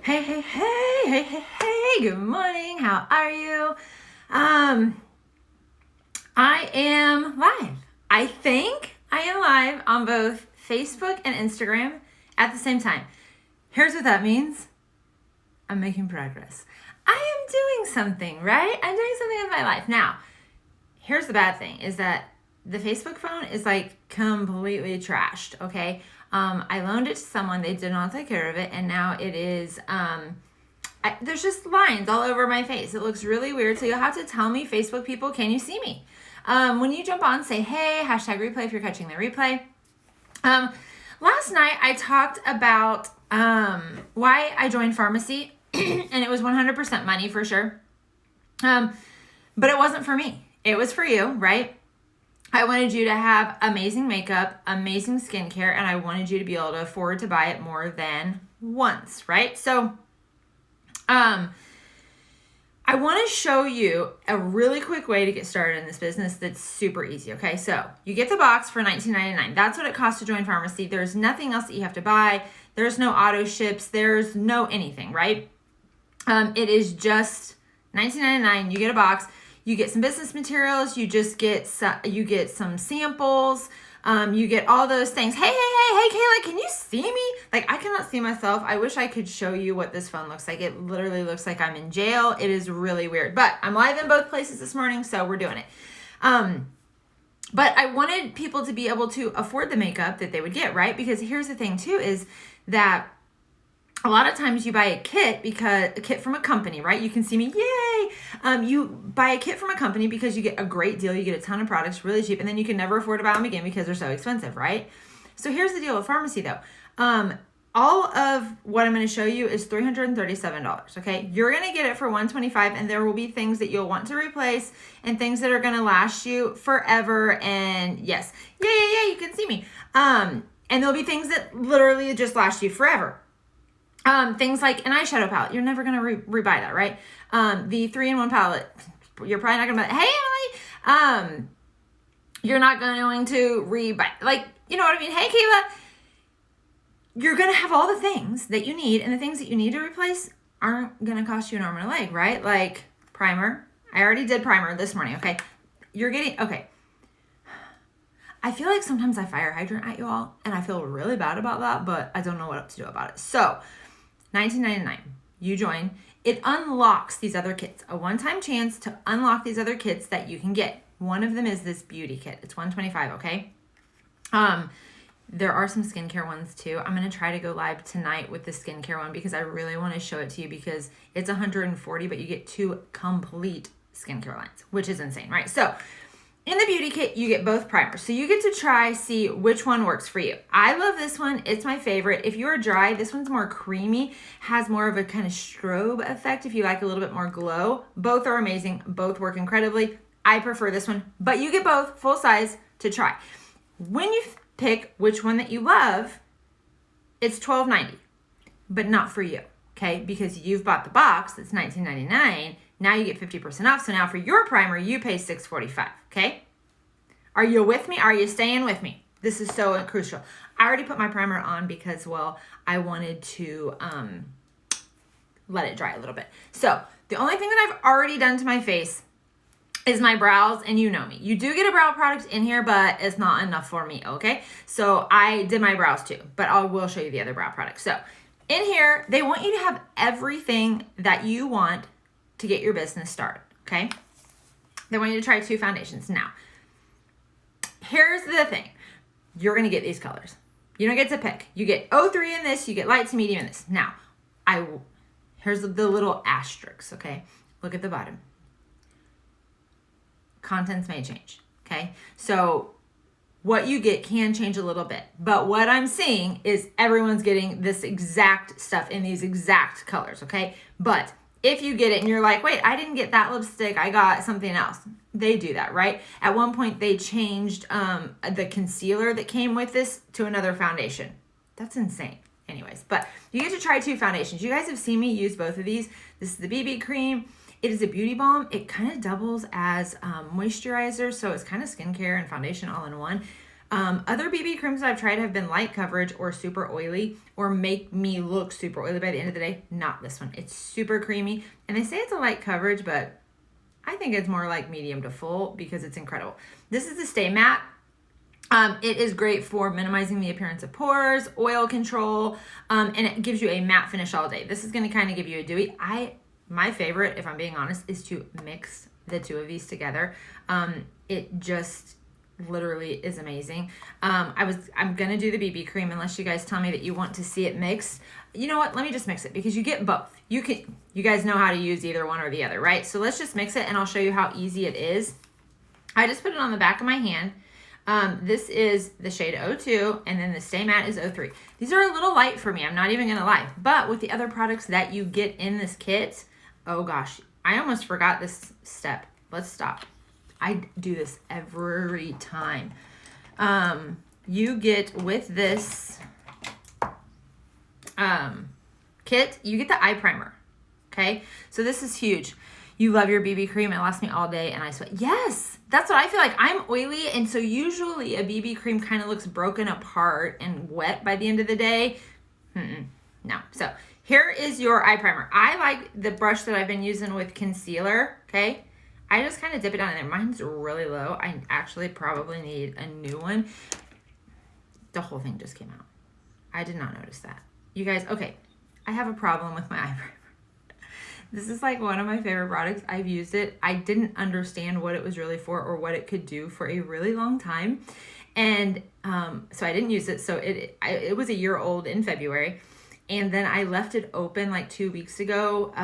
Hey, hey, hey, hey, hey, hey, good morning. How are you? I am live. I think I am live on both Facebook and Instagram at the same time. Here's what that means. I'm making progress. I am doing something, right? I'm doing something with my life. Now, here's the bad thing is that the Facebook phone is like completely trashed, okay? I loaned it to someone, they did not take care of it, and now it is, there's just lines all over my face. It looks really weird, so you'll have to tell me, Facebook people, can you see me? When you jump on, say, hey, hashtag replay if you're catching the replay. Last night, I talked about why I joined Farmasi, and it was 100% money for sure, but it wasn't for me. It was for you, right? I wanted you to have amazing makeup, amazing skincare, and I wanted you to be able to afford to buy it more than once, right? So, I want to show you a really quick way to get started in this business that's super easy, okay? So, you get the box for $19.99. That's what it costs to join Farmasi. There's nothing else that you have to buy. There's no auto ships. There's no anything, right? It is just $19.99. You get a box. You get some business materials, you get some samples, you get all those things. Hey, Kayla, can you see me? Like, I cannot see myself. I wish I could show you what this phone looks like. It literally looks like I'm in jail. It is really weird, but I'm live in both places this morning, so we're doing it. But I wanted people to be able to afford the makeup that they would get, right? Because here's the thing too, is that a lot of times you buy a kit from a company, right? You can see me, yay! You buy a kit from a company because you get a great deal. You get a ton of products really cheap, and then you can never afford to buy them again because they're so expensive, right? So here's the deal with Farmasi though. All of what I'm going to show you is $337, okay? You're going to get it for $125, and there will be things that you'll want to replace and things that are going to last you forever, and yes, yeah, you can see me. And there'll be things that literally just last you forever. Things like an eyeshadow palette. You're never going to rebuy that, right? The 3-in-1 palette. You're probably not going to buy, hey, Emily, you're not going to rebuy, like, you know what I mean? Hey, Kayla, you're going to have all the things that you need, and the things that you need to replace aren't going to cost you an arm and a leg, right? Like primer. I already did primer this morning, okay? Okay. I feel like sometimes I fire hydrant at you all, and I feel really bad about that, but I don't know what to do about it. So, $19.99, you join. It unlocks these other kits. A one-time chance to unlock these other kits that you can get. One of them is this beauty kit. It's $125, okay? There are some skincare ones too. I'm going to try to go live tonight with the skincare one because I really want to show it to you because it's $140, but you get 2 complete skincare lines, which is insane, right? So, in the beauty kit, you get both primers. So you get to see which one works for you. I love this one. It's my favorite. If you're dry, this one's more creamy, has more of a kind of strobe effect if you like a little bit more glow. Both are amazing. Both work incredibly. I prefer this one, but you get both full size to try. When you pick which one that you love, it's $12.90, but not for you, okay? Because you've bought the box that's $19.99. Now you get 50% off. So now for your primer, you pay $6.45, okay? Are you with me? Are you staying with me? This is so crucial. I already put my primer on because, well, I wanted to let it dry a little bit. So the only thing that I've already done to my face is my brows, and you know me. You do get a brow product in here, but it's not enough for me, okay? So I did my brows too, but I will show you the other brow products. So in here, they want you to have everything that you want to get your business started, okay? They want you to try 2 foundations. Now, here's the thing. You're going to get these colors. You don't get to pick. You get 03 in this, you get light to medium in this. Now, here's the little asterisks, okay? Look at the bottom. Contents may change, okay? So what you get can change a little bit, but what I'm seeing is everyone's getting this exact stuff in these exact colors, okay? But if you get it and you're like, wait, I didn't get that lipstick, I got something else. They do that, right? At one point, they changed the concealer that came with this to another foundation. That's insane. Anyways, but you get to try 2 foundations. You guys have seen me use both of these. This is the BB cream. It is a beauty balm. It kind of doubles as moisturizer, so it's kind of skincare and foundation all in one. Other BB creams I've tried have been light coverage or super oily or make me look super oily by the end of the day. Not this one. It's super creamy. And they say it's a light coverage, but I think it's more like medium to full because it's incredible. This is the Stay Matte. It is great for minimizing the appearance of pores, oil control, and it gives you a matte finish all day. This is going to kind of give you a dewy. My favorite, if I'm being honest, is to mix the two of these together. It just literally is amazing. I'm gonna do the BB cream unless you guys tell me that you want to see it mixed. You know what? Let me just mix it because you get both. You guys know how to use either one or the other, right? So let's just mix it and I'll show you how easy it is. I just put it on the back of my hand. This is the shade 02 and then the Stay Matte is 03. These are a little light for me, I'm not even gonna lie. But with the other products that you get in this kit, oh gosh, I almost forgot this step. Let's stop. I do this every time. You get with this kit, you get the eye primer, okay? So this is huge. You love your BB cream, it lasts me all day and I sweat. Yes, that's what I feel like. I'm oily and so usually a BB cream kind of looks broken apart and wet by the end of the day. No, so here is your eye primer. I like the brush that I've been using with concealer, okay? I just kind of dip it down in there. Mine's really low. I actually probably need a new one. The whole thing just came out. I did not notice that. You guys, okay, I have a problem with my eye primer. This is like one of my favorite products. I've used it. I didn't understand what it was really for or what it could do for a really long time. And so I didn't use it. So it was a year old in February. And then I left it open like 2 weeks ago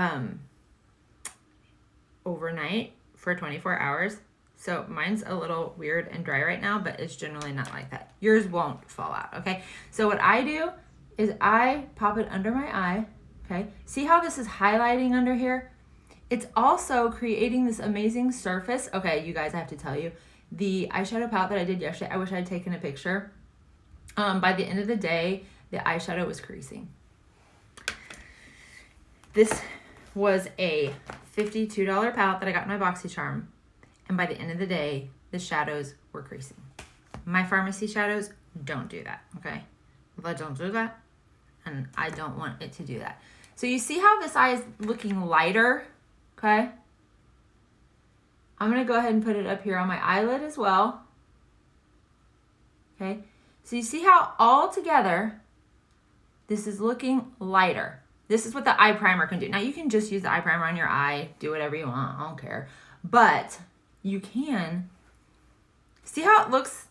overnight for 24 hours. So mine's a little weird and dry right now, but it's generally not like that. Yours won't fall out, okay? So what I do is I pop it under my eye, okay? See how this is highlighting under here? It's also creating this amazing surface. Okay, you guys, I have to tell you, the eyeshadow palette that I did yesterday, I wish I had taken a picture. By the end of the day, the eyeshadow was creasing. This was a $52 palette that I got in my BoxyCharm. And by the end of the day, the shadows were creasing. My Farmasi shadows don't do that, okay? They don't do that, and I don't want it to do that. So you see how this eye is looking lighter, okay? I'm gonna go ahead and put it up here on my eyelid as well, okay? So you see how all together, this is looking lighter. This is what the eye primer can do. Now you can just use the eye primer on your eye, do whatever you want, I don't care. But you can, see how it looks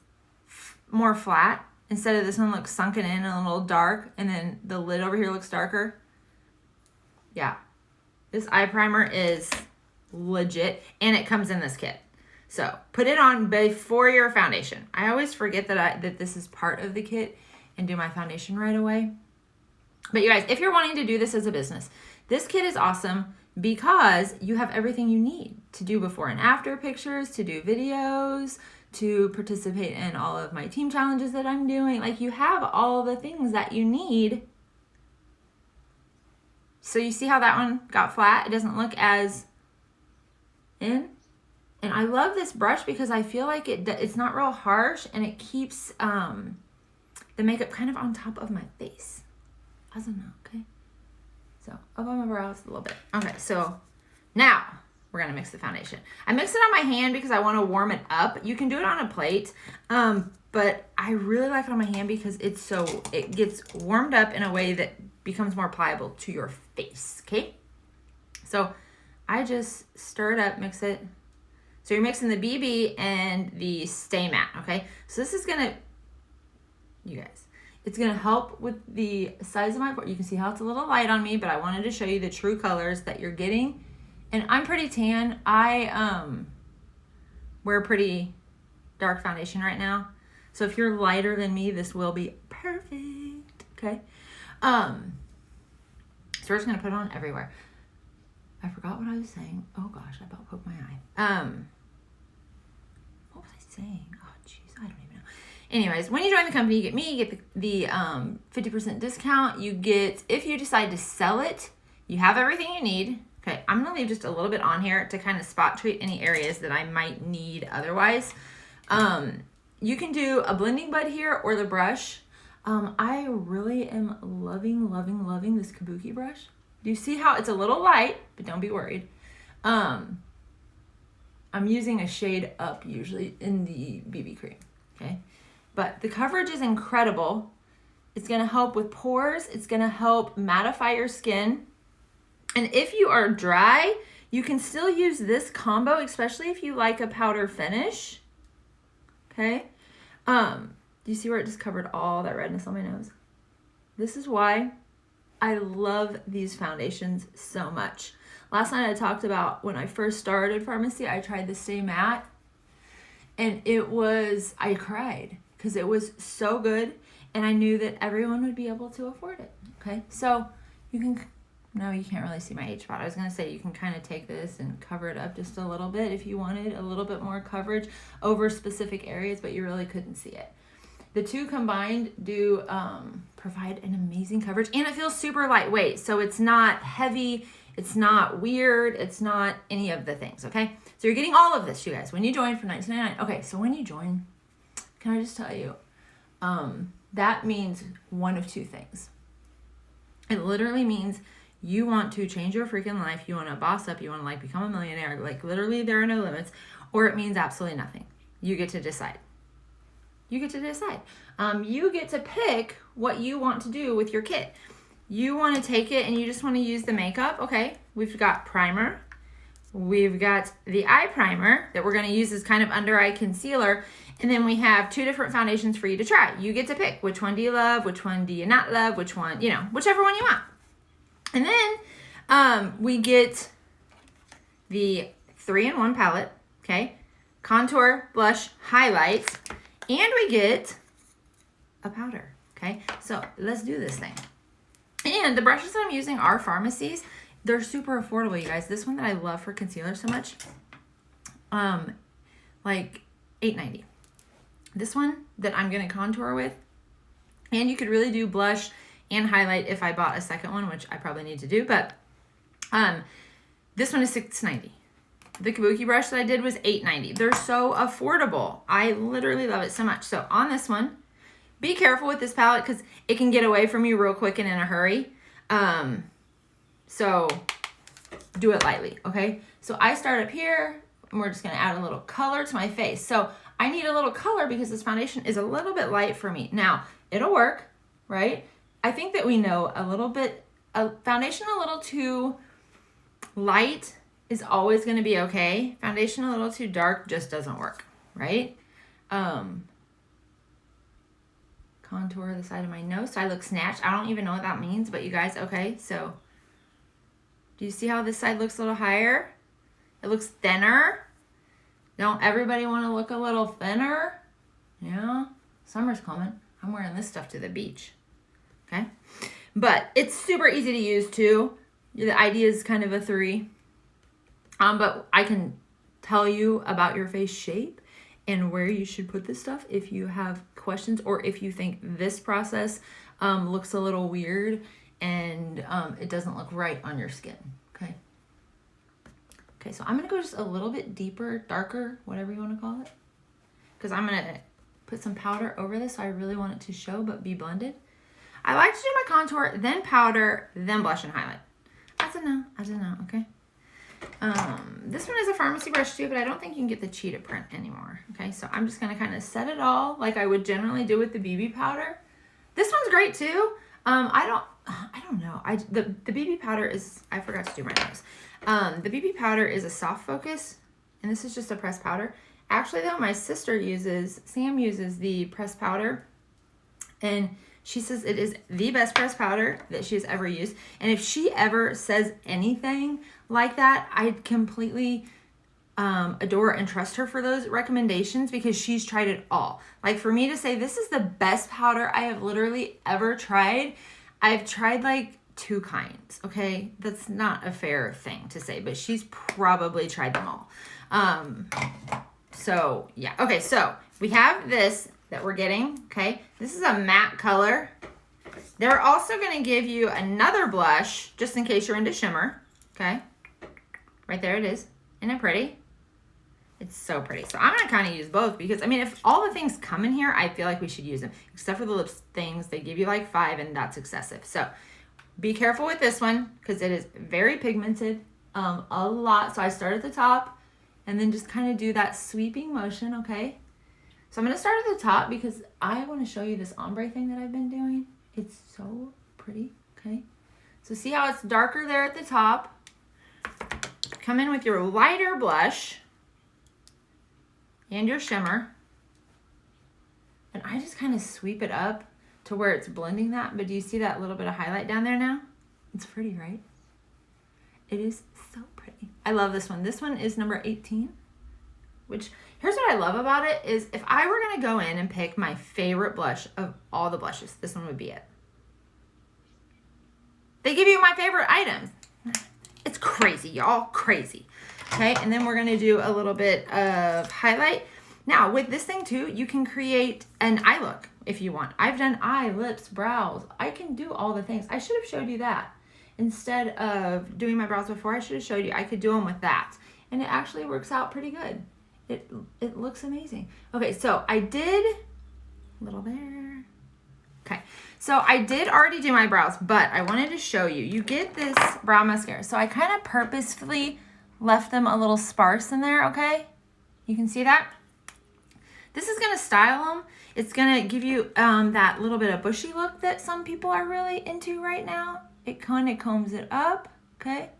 more flat? Instead of this one looks sunken in and a little dark, and then the lid over here looks darker. Yeah, this eye primer is legit, and it comes in this kit. So put it on before your foundation. I always forget that this is part of the kit and do my foundation right away. But you guys, if you're wanting to do this as a business, this kit is awesome because you have everything you need to do before and after pictures, to do videos, to participate in all of my team challenges that I'm doing. Like, you have all the things that you need. So you see how that one got flat? It doesn't look as in. And I love this brush because I feel like it's not real harsh and it keeps the makeup kind of on top of my face. I don't know, okay? So up on my brows a little bit. Okay, so now we're gonna mix the foundation. I mix it on my hand because I wanna warm it up. You can do it on a plate, but I really like it on my hand because it gets warmed up in a way that becomes more pliable to your face, okay? So I just stir it up, mix it. So you're mixing the BB and the Stay Matte, okay? So this is gonna, you guys, it's gonna help with the size of my pore. You can see how it's a little light on me, but I wanted to show you the true colors that you're getting. And I'm pretty tan. I wear pretty dark foundation right now. So if you're lighter than me, this will be perfect, okay? So we're just gonna put it on everywhere. I forgot what I was saying. Oh gosh, I about poked my eye. What was I saying? Oh jeez, I don't even know. Anyways, when you join the company, you get me, you get the 50% discount. You get, if you decide to sell it, you have everything you need. Okay, I'm gonna leave just a little bit on here to kind of spot treat any areas that I might need otherwise. you can do a blending bud here or the brush. I really am loving this Kabuki brush. Do you see how it's a little light, but don't be worried. I'm using a shade up usually in the BB cream, okay? But the coverage is incredible. It's gonna help with pores. It's gonna help mattify your skin. And if you are dry, you can still use this combo, especially if you like a powder finish, okay? Do you see where it just covered all that redness on my nose? This is why I love these foundations so much. Last night I talked about when I first started Farmasi, I tried the Stay Matte, and I cried because it was so good, and I knew that everyone would be able to afford it, okay? So you can, no, you can't really see my H spot. I was gonna say you can kind of take this and cover it up just a little bit if you wanted a little bit more coverage over specific areas, but you really couldn't see it. The two combined do provide an amazing coverage, and it feels super lightweight, so it's not heavy, it's not weird, it's not any of the things, okay? So you're getting all of this, you guys, when you join for $19.99. Okay, so when you join, can I just tell you, that means one of two things. It literally means you want to change your freaking life, you want to boss up, you want to like become a millionaire, like literally there are no limits, or it means absolutely nothing. You get to decide. You get to decide. You get to pick what you want to do with your kit. You want to take it and you just want to use the makeup. Okay, we've got primer. We've got the eye primer that we're going to use as kind of under eye concealer. And then we have two different foundations for you to try. You get to pick which one do you love, which one do you not love, which one, you know, whichever one you want. And then we get the 3-in-1 palette, okay? Contour, blush, highlights. And we get a powder, okay? So let's do this thing. And the brushes that I'm using are Farmasi's. They're super affordable, you guys. This one that I love for concealer so much, like $8.90. This one that I'm gonna contour with, and you could really do blush and highlight if I bought a second one, which I probably need to do, but this one is $6.90. The Kabuki brush that I did was $8.90. They're so affordable. I literally love it so much. So on this one, be careful with this palette because it can get away from you real quick and in a hurry. So do it lightly, okay? So I start up here, and we're just gonna add a little color to my face. So I need a little color because this foundation is a little bit light for me. Now, it'll work, right? I think that we know a foundation a little too light is always going to be okay. Foundation a little too dark just doesn't work, right? Contour the side of my nose so I look snatched. I don't even know what that means, but you guys, okay, so do you see how this side looks a little higher? It looks thinner. Don't everybody want to look a little thinner? Yeah, summer's coming. I'm wearing this stuff to the beach, okay? But it's super easy to use too. The idea is kind of a 3. But I can tell you about your face shape and where you should put this stuff if you have questions or if you think this process looks a little weird and it doesn't look right on your skin, okay? Okay, so I'm going to go just a little bit deeper, darker, whatever you want to call it, because I'm going to put some powder over this, so I really want it to show but be blended. I like to do my contour, then powder, then blush and highlight. I don't know, okay? This one is a Farmasi brush too, but I don't think you can get the cheetah print anymore. Okay, so I'm just gonna kind of set it all like I would generally do with the BB powder. This one's great too. I don't know. The BB powder is, I forgot to do my nose. The BB powder is a soft focus, and this is just a pressed powder. Actually though, my sister Sam uses the pressed powder, and she says it is the best pressed powder that she has ever used. And if she ever says anything like that, I completely adore and trust her for those recommendations because she's tried it all. Like for me to say this is the best powder I have literally ever tried, I've tried like 2 kinds, okay? That's not a fair thing to say, but she's probably tried them all. So yeah, okay, so we have this that we're getting, okay? This is a matte color. They're also gonna give you another blush, just in case you're into shimmer, okay? Right there it is. Isn't it pretty? It's so pretty. So I'm gonna kind of use both because, I mean, if all the things come in here, I feel like we should use them. Except for the lips things, they give you like 5 and that's excessive. So be careful with this one because it is very pigmented, a lot. So I start at the top and then just kind of do that sweeping motion, okay? So I'm gonna start at the top because I wanna show you this ombre thing that I've been doing. It's so pretty, okay? So see how it's darker there at the top? Come in with your lighter blush and your shimmer. And I just kind of sweep it up to where it's blending that. But do you see that little bit of highlight down there now? It's pretty, right? It is so pretty. I love this one. This one is number 18, which here's what I love about it is if I were gonna go in and pick my favorite blush of all the blushes, this one would be it. They give you my favorite items. It's crazy, y'all, crazy. Okay, and then we're gonna do a little bit of highlight. Now, with this thing too, you can create an eye look if you want. I've done eye, lips, brows. I can do all the things. I should have showed you that. Instead of doing my brows before, I should have showed you. I could do them with that. And it actually works out pretty good. It looks amazing. Okay, so I did a little there. Okay, so I did already do my brows, but I wanted to show you. You get this brow mascara. So I kind of purposefully left them a little sparse in there, okay? You can see that? This is gonna style them. It's gonna give you that little bit of bushy look that some people are really into right now. It kind of combs it up, okay?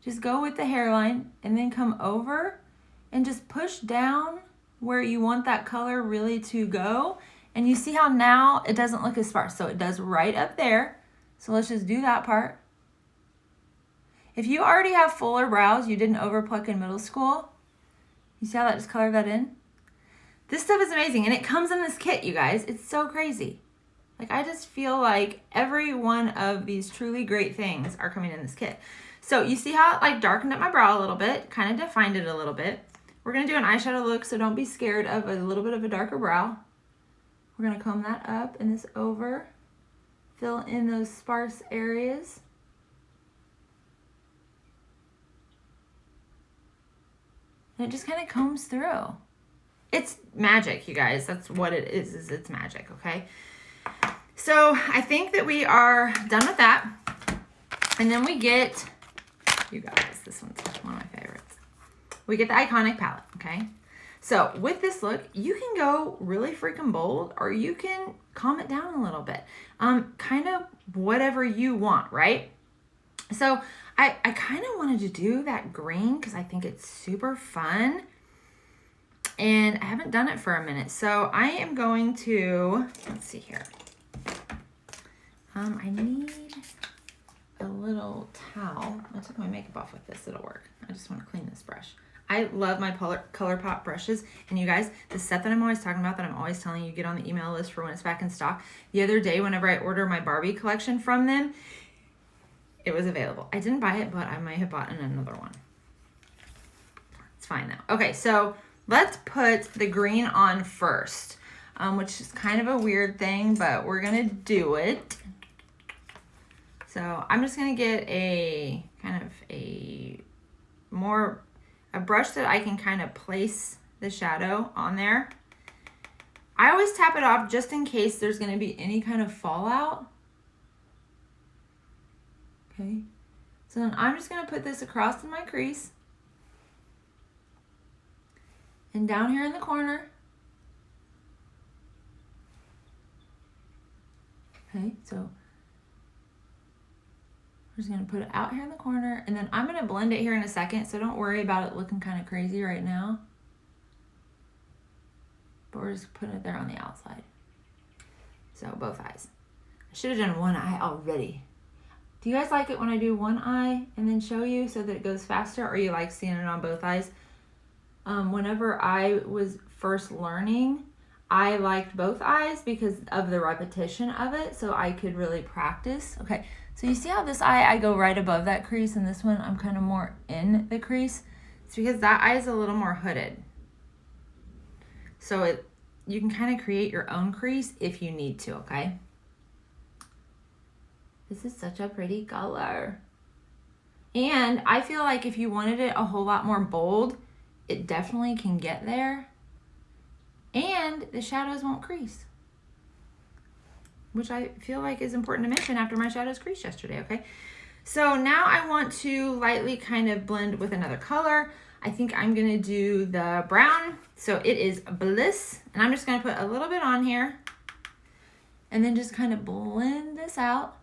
Just go with the hairline and then come over and just push down where you want that color really to go. And you see how now it doesn't look as sparse. So it does right up there. So let's just do that part. If you already have fuller brows, you didn't overpluck in middle school, you see how that just colored that in? This stuff is amazing, and it comes in this kit, you guys. It's so crazy. Like, I just feel like every one of these truly great things are coming in this kit. So you see how it like darkened up my brow a little bit, kind of defined it a little bit. We're gonna do an eyeshadow look, so don't be scared of a little bit of a darker brow. We're gonna comb that up and this over, fill in those sparse areas. And it just kind of combs through. It's magic, you guys. That's what it is it's magic, okay? So I think that we are done with that. And then we get, you guys, this one's one of my favorites. We get the Iconic palette, okay? So with this look, you can go really freaking bold or you can calm it down a little bit. Kind of whatever you want, right? So I kind of wanted to do that green because I think it's super fun. And I haven't done it for a minute. So I am going to, let's see here. I need a little towel. I took my makeup off with this, it'll work. I just want to clean this brush. I love my ColourPop brushes. And you guys, the set that I'm always talking about, that I'm always telling you, get on the email list for when it's back in stock. The other day, whenever I order my Barbie collection from them, it was available. I didn't buy it, but I might have bought another one. It's fine though. Okay, so let's put the green on first, which is kind of a weird thing, but we're gonna do it. So I'm just gonna get a kind of a brush that I can kind of place the shadow on there. I always tap it off just in case there's gonna be any kind of fallout. Okay, so then I'm just gonna put this across in my crease. And down here in the corner. Okay, so we're just gonna put it out here in the corner, and then I'm gonna blend it here in a second, so don't worry about it looking kind of crazy right now. But we're just putting it there on the outside. So both eyes. I should have done one eye already. Do you guys like it when I do one eye and then show you so that it goes faster, or you like seeing it on both eyes? Whenever I was first learning, I liked both eyes because of the repetition of it, so I could really practice. Okay, so you see how this eye, I go right above that crease, and this one, I'm kind of more in the crease? It's because that eye is a little more hooded. So you can kind of create your own crease if you need to, okay? This is such a pretty color. And I feel like if you wanted it a whole lot more bold, it definitely can get there. And the shadows won't crease, which I feel like is important to mention after my shadows creased yesterday, okay? So now I want to lightly kind of blend with another color. I think I'm gonna do the brown. So it is Bliss, and I'm just gonna put a little bit on here and then just kind of blend this out.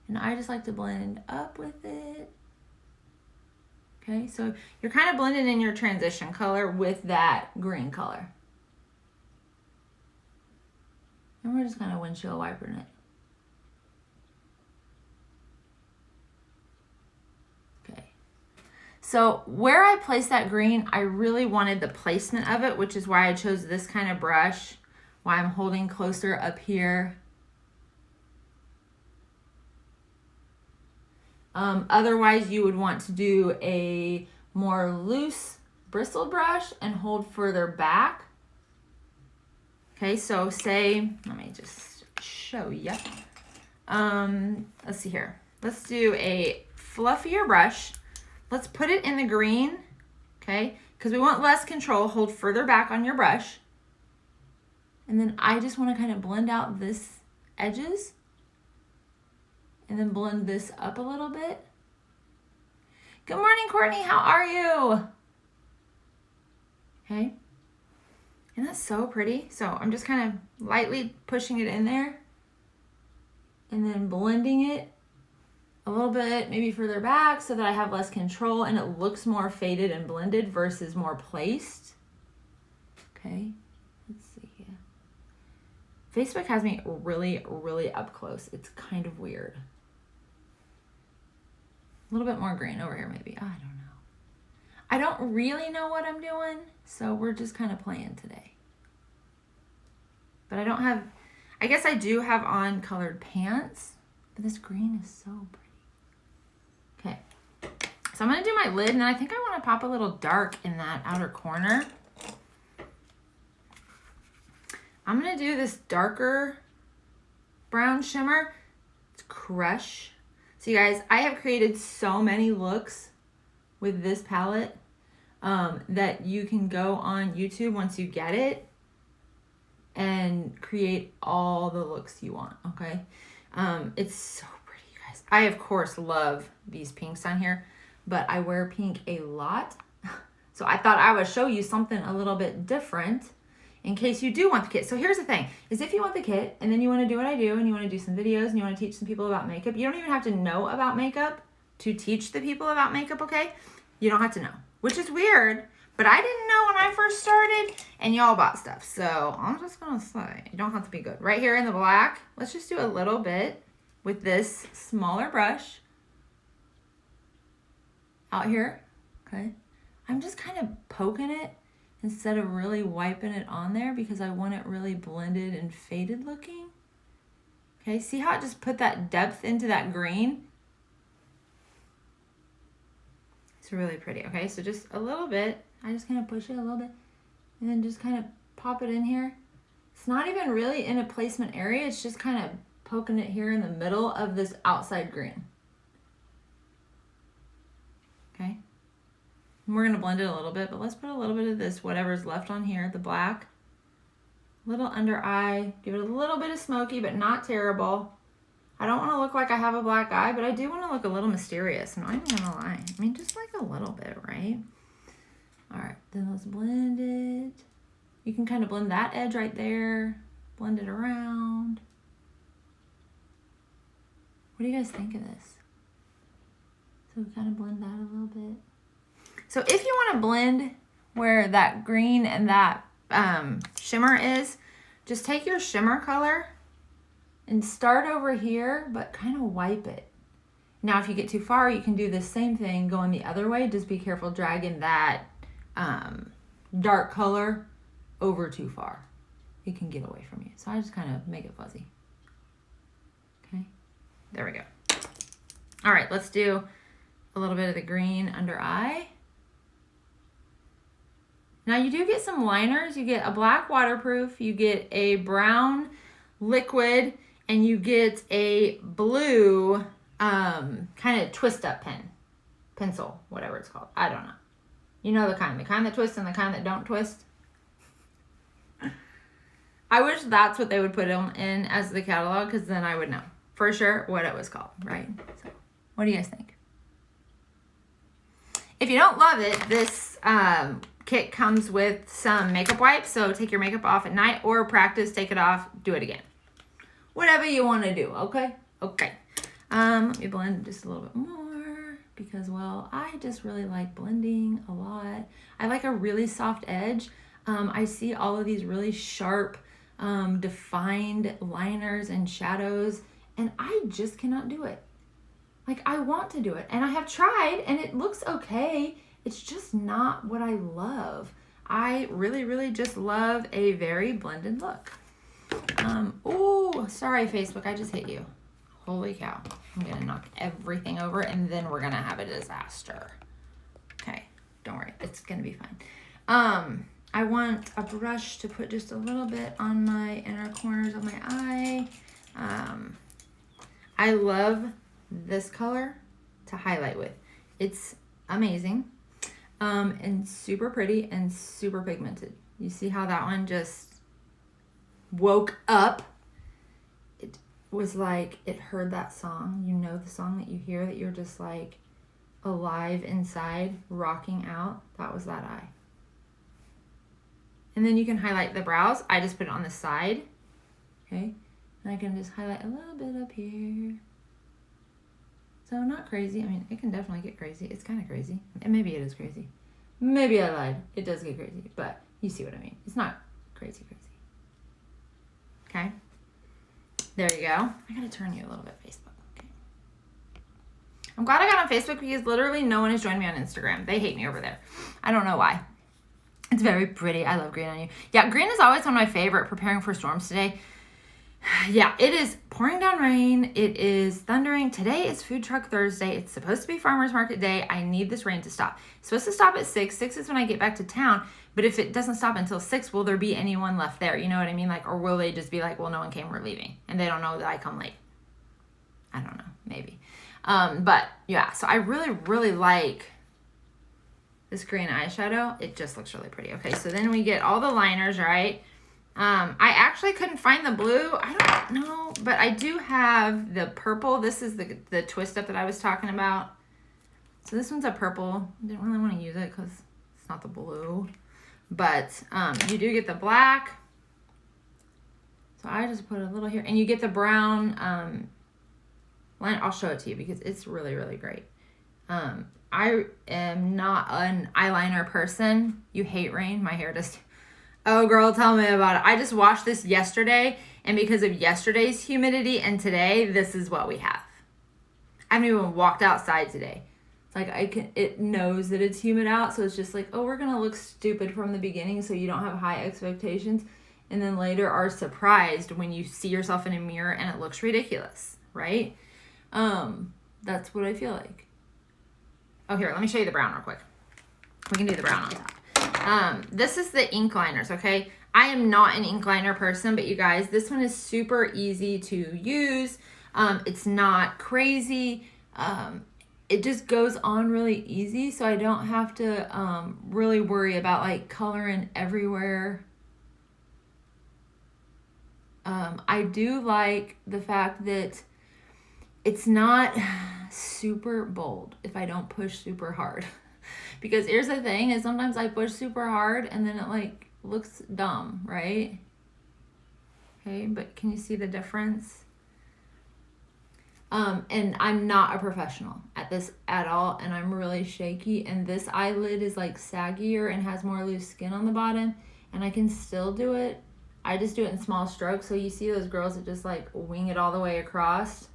And I just like to blend up with it. Okay, so you're kind of blending in your transition color with that green color. And we're just kind of windshield wipering it. Okay. So where I placed that green, I really wanted the placement of it, which is why I chose this kind of brush, why I'm holding closer up here. Otherwise, you would want to do a more loose bristle brush and hold further back. Okay, so say, let me just show you. Let's see here. Let's do a fluffier brush. Let's put it in the green, okay? Because we want less control. Hold further back on your brush. And then I just want to kind of blend out this edges. And then blend this up a little bit. Good morning, Courtney. How are you? Okay. And that's so pretty. So I'm just kind of lightly pushing it in there. And then blending it a little bit, maybe further back so that I have less control and it looks more faded and blended versus more placed. Okay. Let's see here. Facebook has me really, really up close. It's kind of weird. A little bit more green over here maybe. I don't know. I don't really know what I'm doing, so we're just kind of playing today. But I don't have, I guess I do have on colored pants, but this green is so pretty. Okay, so I'm gonna do my lid, and I think I wanna pop a little dark in that outer corner. I'm gonna do this darker brown shimmer. It's Crush. So you guys, I have created so many looks with this palette that you can go on YouTube once you get it and create all the looks you want, okay? It's so pretty, you guys. I, of course, love these pinks on here, but I wear pink a lot. So I thought I would show you something a little bit different in case you do want the kit. So here's the thing, is if you want the kit and then you want to do what I do and you want to do some videos and you want to teach some people about makeup, you don't even have to know about makeup to teach the people about makeup, okay? You don't have to know, which is weird, but I didn't know when I first started and y'all bought stuff. So I'm just going to say, you don't have to be good. Right here in the black, let's just do a little bit with this smaller brush out here, okay? I'm just kind of poking it instead of really wiping it on there because I want it really blended and faded looking. Okay, see how it just put that depth into that green? It's really pretty, okay? So just a little bit, I just kind of push it a little bit and then just kind of pop it in here. It's not even really in a placement area, it's just kind of poking it here in the middle of this outside green. Okay? And we're going to blend it a little bit, but let's put a little bit of this, whatever's left on here, the black. Little under eye. Give it a little bit of smoky, but not terrible. I don't want to look like I have a black eye, but I do want to look a little mysterious. I'm not even going to lie. I mean, just like a little bit, right? All right, then let's blend it. You can kind of blend that edge right there. Blend it around. What do you guys think of this? So we kind of blend that a little bit. So if you want to blend where that green and that shimmer is, just take your shimmer color and start over here, but kind of wipe it. Now, if you get too far, you can do the same thing going the other way. Just be careful dragging that dark color over too far. It can get away from you. So I just kind of make it fuzzy. Okay, there we go. All right, let's do a little bit of the green under eye. Now you do get some liners. You get a black waterproof, you get a brown liquid, and you get a blue kind of twist up pen. pencil, whatever it's called. I don't know. You know the kind that twists and the kind that don't twist. I wish that's what they would put them in as the catalog, because then I would know for sure what it was called, right? So, what do you guys think? If you don't love it, this kit comes with some makeup wipes, so take your makeup off at night or practice, take it off, do it again. Whatever you want to do, okay? Okay. Let me blend just a little bit more because, well, I just really like blending a lot. I like a really soft edge. I see all of these really sharp, defined liners and shadows, and I just cannot do it. Like, I want to do it, and I have tried, and it looks okay. It's just not what I love. I really, really just love a very blended look. Oh, sorry, Facebook, I just hit you. Holy cow. I'm gonna knock everything over, and then we're gonna have a disaster. Okay, don't worry, it's gonna be fine. I want a brush to put just a little bit on my inner corners of my eye. I love this color to highlight with. It's amazing, and super pretty and super pigmented. You see how that one just woke up? It was like it heard that song. You know the song that you hear that you're just like alive inside, rocking out? That was that eye. And then you can highlight the brows. I just put it on the side, okay? And I can just highlight a little bit up here. So not crazy. I mean, it can definitely get crazy. It's kind of crazy. And maybe it is crazy. Maybe I lied. It does get crazy, but you see what I mean. It's not crazy. Okay? There you go. I gotta turn you a little bit, Facebook. Okay. I'm glad I got on Facebook because literally no one has joined me on Instagram. They hate me over there. I don't know why. It's very pretty. I love green on you. Yeah, green is always one of my favorite preparing for storms today. Yeah, it is pouring down rain. It is thundering. Today is Food Truck Thursday. It's supposed to be Farmer's Market Day. I need this rain to stop. It's supposed to stop at 6. 6 is when I get back to town. But if it doesn't stop until 6, will there be anyone left there? You know what I mean? Like, or will they just be like, well, no one came, we're leaving. And they don't know that I come late. I don't know. Maybe. But yeah, so I really, really like this green eyeshadow. It just looks really pretty. Okay, so then we get all the liners, right? I actually couldn't find the blue. I don't know, but I do have the purple. This is the twist up that I was talking about. So this one's a purple. I didn't really want to use it because it's not the blue. But you do get the black. So I just put a little here. And you get the brown line. I'll show it to you because it's really, really great. I am not an eyeliner person. You hate rain. My hair just... Oh, girl, tell me about it. I just washed this yesterday, and because of yesterday's humidity and today, this is what we have. I haven't even walked outside today. It's like it knows that it's humid out, so it's just like, oh, we're going to look stupid from the beginning so you don't have high expectations, and then later are surprised when you see yourself in a mirror and it looks ridiculous, right? That's what I feel like. Oh, here, let me show you the brown real quick. We can do the brown on top. This is the ink liners, okay? I am not an ink liner person, but you guys, this one is super easy to use. It's not crazy. It just goes on really easy, so I don't have to really worry about like coloring everywhere. I do like the fact that it's not super bold if I don't push super hard. Because here's the thing, is sometimes I push super hard and then it like looks dumb, right? Okay, but can you see the difference? And I'm not a professional at this at all, and I'm really shaky, and this eyelid is like saggier and has more loose skin on the bottom, and I can still do it. I just do it in small strokes, so you see those girls that just like wing it all the way across?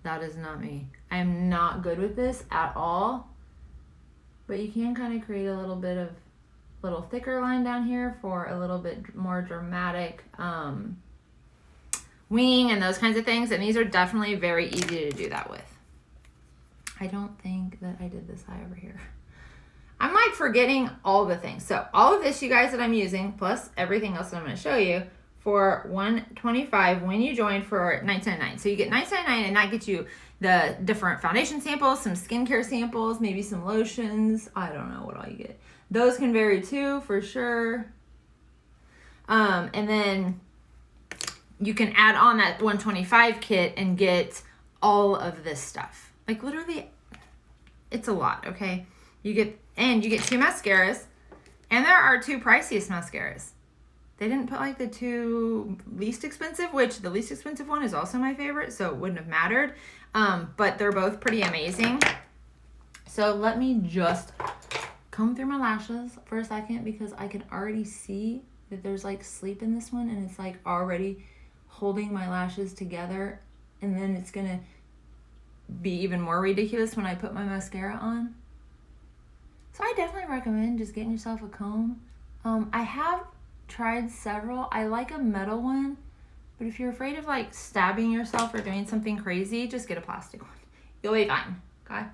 That is not me. I am not good with this at all. But you can kind of create a little bit of little thicker line down here for a little bit more dramatic winging and those kinds of things. And these are definitely very easy to do that with. I don't think that I did this eye over here. I'm like forgetting all the things. So all of this, you guys, that I'm using, plus everything else that I'm going to show you for $125 when you join for $19.99. So you get $19.99, and that gets you the different foundation samples, some skincare samples, maybe some lotions. I don't know what all you get. Those can vary too, for sure. And then you can add on that $125 kit and get all of this stuff. Like literally, it's a lot, okay? You get 2 mascaras, and there are 2 priciest mascaras. They didn't put like the 2 least expensive, which the least expensive one is also my favorite, so it wouldn't have mattered. But they're both pretty amazing. So let me just comb through my lashes for a second, because I can already see that there's like sleep in this one, and it's like already holding my lashes together, and then it's gonna be even more ridiculous when I put my mascara on. So I definitely recommend just getting yourself a comb. I have tried several. I like a metal one, but if you're afraid of like stabbing yourself or doing something crazy, just get a plastic one. You'll be fine, okay?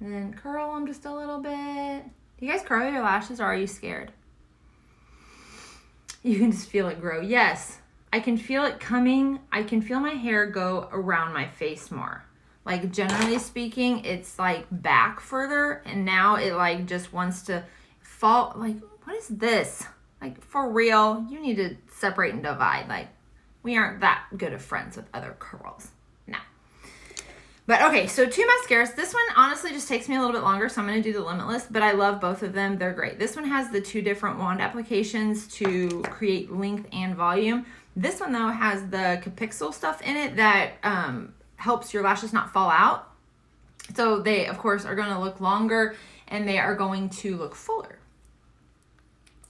And then curl them just a little bit. Do you guys curl your lashes, or are you scared? You can just feel it grow. Yes, I can feel it coming. I can feel my hair go around my face more. Like generally speaking, it's like back further, and now it like just wants to fall. Like, what is this? Like, for real, you need to separate and divide. Like, we aren't that good of friends with other curls. No. But okay, so 2 mascaras. This one honestly just takes me a little bit longer, so I'm going to do the Limitless, but I love both of them. They're great. This one has the 2 different wand applications to create length and volume. This one, though, has the Capixel stuff in it that helps your lashes not fall out. So they, of course, are going to look longer, and they are going to look fuller,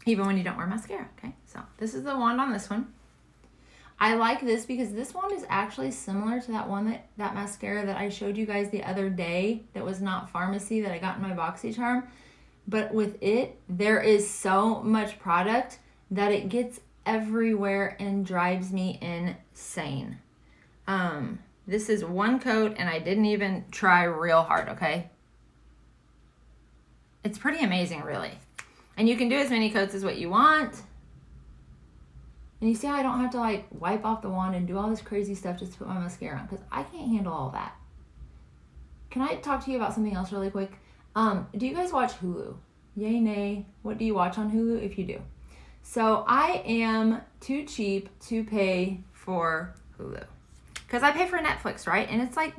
even when you don't wear mascara, okay? So this is the wand on this one. I like this because this wand is actually similar to that one, that mascara that I showed you guys the other day that was not Farmasi, that I got in my BoxyCharm. But with it, there is so much product that it gets everywhere and drives me insane. This is 1 coat, and I didn't even try real hard, okay? It's pretty amazing, really. And you can do as many coats as what you want. And you see how I don't have to like wipe off the wand and do all this crazy stuff just to put my mascara on, because I can't handle all that. Can I talk to you about something else really quick? Do you guys watch Hulu? Yay, nay. What do you watch on Hulu if you do? So I am too cheap to pay for Hulu, because I pay for Netflix, right? And it's like,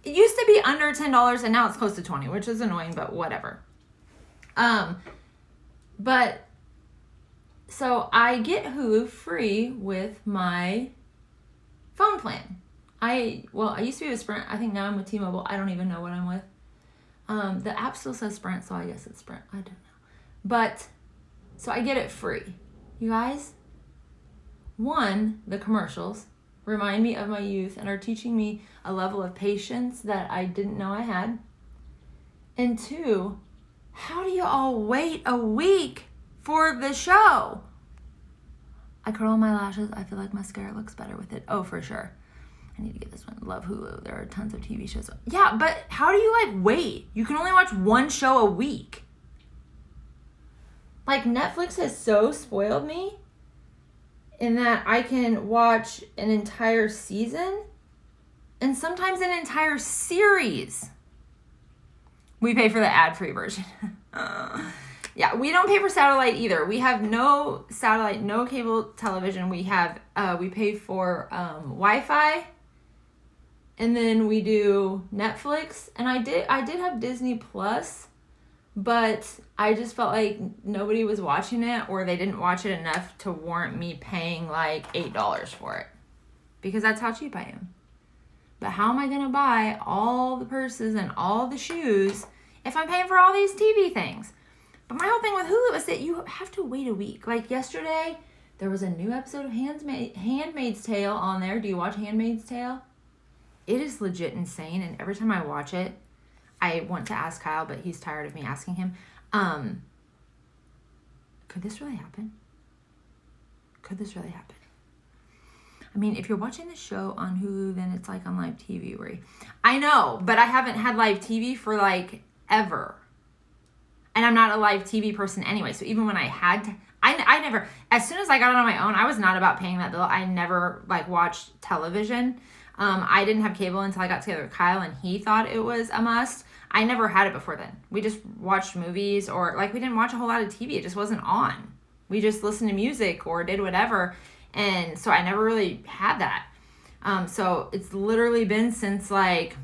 it used to be under $10 and now it's close to $20, which is annoying, but whatever. But so I get Hulu free with my phone plan. I used to be with Sprint. I think now I'm with T-Mobile. I don't even know what I'm with. The app still says Sprint, so I guess it's Sprint. I don't know. But so I get it free. You guys, 1, the commercials remind me of my youth and are teaching me a level of patience that I didn't know I had. And 2, how do you all wait a week for the show? I curl my lashes. I feel like mascara looks better with it. Oh, for sure. I need to get this one. Love Hulu. There are tons of TV shows. Yeah, but how do you like wait? You can only watch 1 show a week. Like, Netflix has so spoiled me in that I can watch an entire season and sometimes an entire series. We pay for the ad-free version. Yeah, we don't pay for satellite either. We have no satellite, no cable television. We pay for Wi-Fi, and then we do Netflix. And I did have Disney Plus, but I just felt like nobody was watching it, or they didn't watch it enough to warrant me paying like $8 for it, because that's how cheap I am. But how am I gonna buy all the purses and all the shoes if I'm paying for all these TV things? But my whole thing with Hulu is that you have to wait a week. Like yesterday, there was a new episode of Handmaid's Tale on there. Do you watch Handmaid's Tale? It is legit insane, and every time I watch it, I want to ask Kyle, but he's tired of me asking him. Could this really happen? Could this really happen? I mean, if you're watching the show on Hulu, then it's like on live TV. I know, but I haven't had live TV for like ever. And I'm not a live TV person anyway. So even when I I never, as soon as I got it on my own, I was not about paying that bill. I never like watched television. I didn't have cable until I got together with Kyle and he thought it was a must. I never had it before then. We just watched movies or like we didn't watch a whole lot of TV. It just wasn't on. We just listened to music or did whatever. And so I never really had that. So it's literally been since like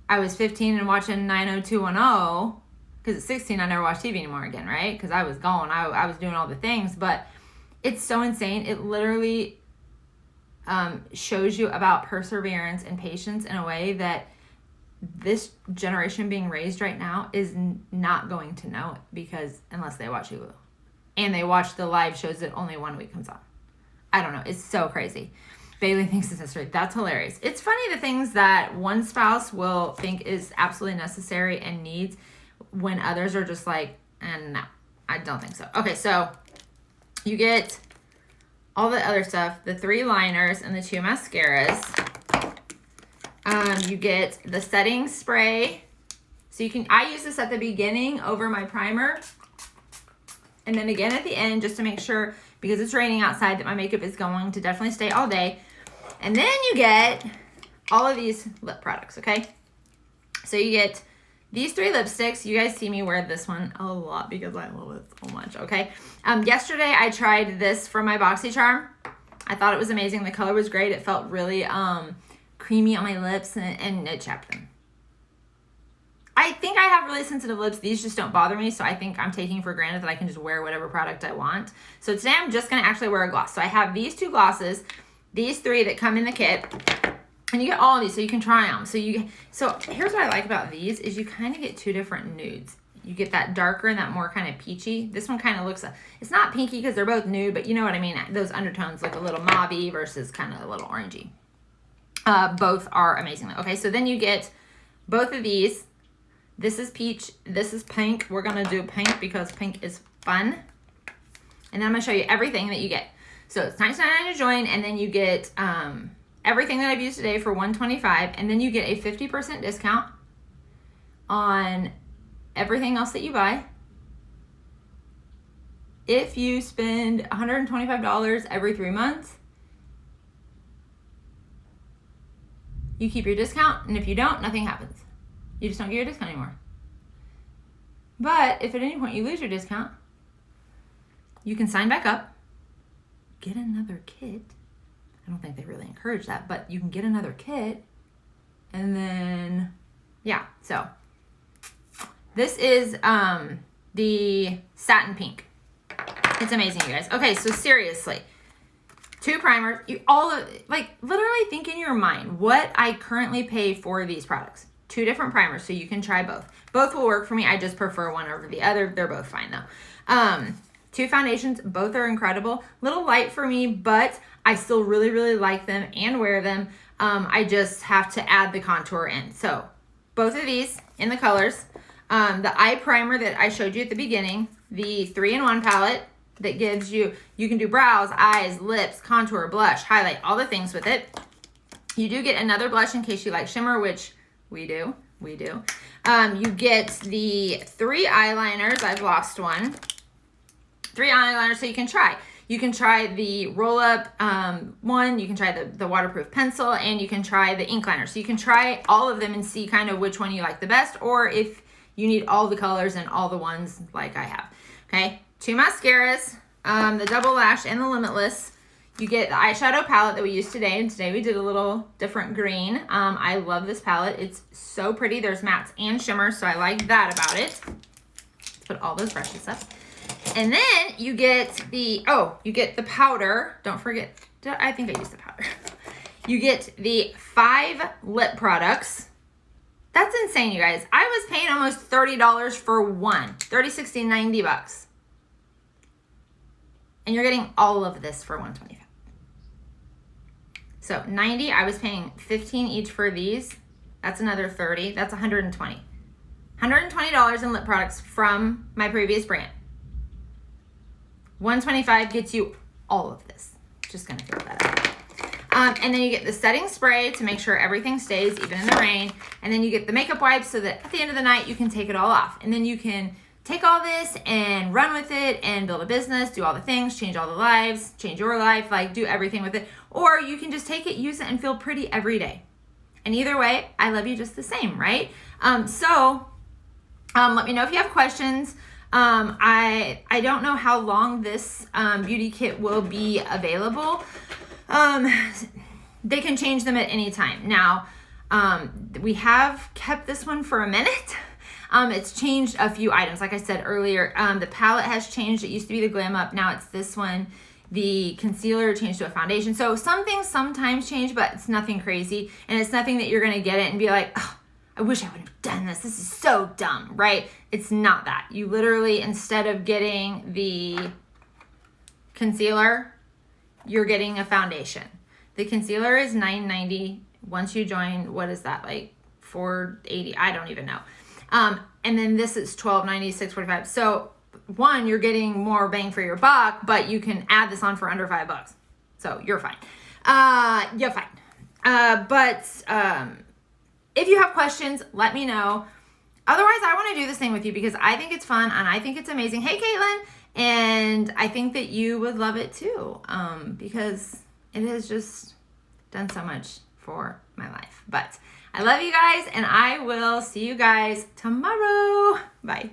I was 15 and watching 90210. Because at 16, I never watched TV anymore again, right? Because I was gone. I was doing all the things. But it's so insane. It literally shows you about perseverance and patience in a way that this generation being raised right now is not going to know it. Because unless they watch Hulu. And they watch the live shows that only 1 week comes on. I don't know. It's so crazy. Bailey thinks it's history. That's hilarious. It's funny the things that one spouse will think is absolutely necessary and needs when others are just like, no, I don't think so. Okay, so you get all the other stuff, the 3 liners and the 2 mascaras. You get the setting spray. So I use this at the beginning over my primer. And then again at the end just to make sure, because it's raining outside, that my makeup is going to definitely stay all day. And then you get all of these lip products, okay? So you get these 3 lipsticks. You guys see me wear this one a lot because I love it so much, okay? Yesterday I tried this from my BoxyCharm. I thought it was amazing. The color was great. It felt really creamy on my lips and it chapped them. I think I have really sensitive lips. These just don't bother me, so I think I'm taking for granted that I can just wear whatever product I want. So today I'm just going to actually wear a gloss. So I have these 2 glosses, these 3 that come in the kit, and you get all of these so you can try them. So here's what I like about these is you kind of get 2 different nudes. You get that darker and that more kind of peachy. This one kind of looks, it's not pinky because they're both nude, but you know what I mean. Those undertones look a little mauvey versus kind of a little orangey. Both are amazing. Okay, so then you get both of these. This is peach. This is pink. We're going to do pink because pink is fun. And then I'm going to show you everything that you get. So it's $19.99 to join, and then you get everything that I've used today for $125, and then you get a 50% discount on everything else that you buy. If you spend $125 every 3 months, you keep your discount, and if you don't, nothing happens. You just don't get your discount anymore. But if at any point you lose your discount, you can sign back up, get another kit. I don't think they really encourage that, but you can get another kit. And then, yeah, so this is the satin pink. It's amazing, you guys. Okay, so seriously, 2 primers. Literally think in your mind what I currently pay for these products. 2 different primers, so you can try both. Both will work for me. I just prefer one over the other. They're both fine though. 2 foundations, both are incredible. Little light for me, but I still really, really like them and wear them. I just have to add the contour in. So both of these in the colors. The eye primer that I showed you at the beginning, the 3-in-1 palette that gives you can do brows, eyes, lips, contour, blush, highlight, all the things with it. You do get another blush in case you like shimmer, which we do. You get the 3 eyeliners. I've lost one. 3 eyeliners so you can try. You can try the roll-up one. You can try the waterproof pencil, and you can try the ink liner. So you can try all of them and see kind of which one you like the best, or if you need all the colors and all the ones like I have. Okay, 2 mascaras, the Double Lash and the Limitless. You get the eyeshadow palette that we used today, and today we did a little different green. I love this palette. It's so pretty. There's mattes and shimmers, so I like that about it. Let's put all those brushes up. And then you get the powder. Don't forget, I think I used the powder. You get the 5 lip products. That's insane, you guys. I was paying almost $30 for one. $30, $60, $90. And you're getting all of this for $125. So $90, I was paying $15 each for these. That's another $30. That's $120. $120 in lip products from my previous brand. $125 gets you all of this. Just gonna throw that out. And then you get the setting spray to make sure everything stays even in the rain. And then you get the makeup wipes so that at the end of the night you can take it all off. And then you can take all this and run with it and build a business, do all the things, change all the lives, change your life, like do everything with it. Or you can just take it, use it, and feel pretty every day. And either way, I love you just the same, right? Let me know if you have questions. I don't know how long this beauty kit will be available. They can change them at any time. Now, we have kept this one for a minute. It's changed a few items. Like I said earlier, the palette has changed. It used to be the Glam Up. Now it's this one. The concealer changed to a foundation. So some things sometimes change, but it's nothing crazy. And it's nothing that you're going to get it and be like, oh, I wish I would have done this. This is so dumb, right? It's not that. You literally, instead of getting the concealer, you're getting a foundation. The concealer is $9.90. Once you join, what is that, like $4.80? I don't even know. And then this is $12.90, $6.45. So one, you're getting more bang for your buck, but you can add this on for under $5. So you're fine. You're fine. If you have questions, let me know. Otherwise, I want to do this thing with you because I think it's fun and I think it's amazing. Hey, Caitlin. And I think that you would love it too, because it has just done so much for my life. But I love you guys, and I will see you guys tomorrow. Bye.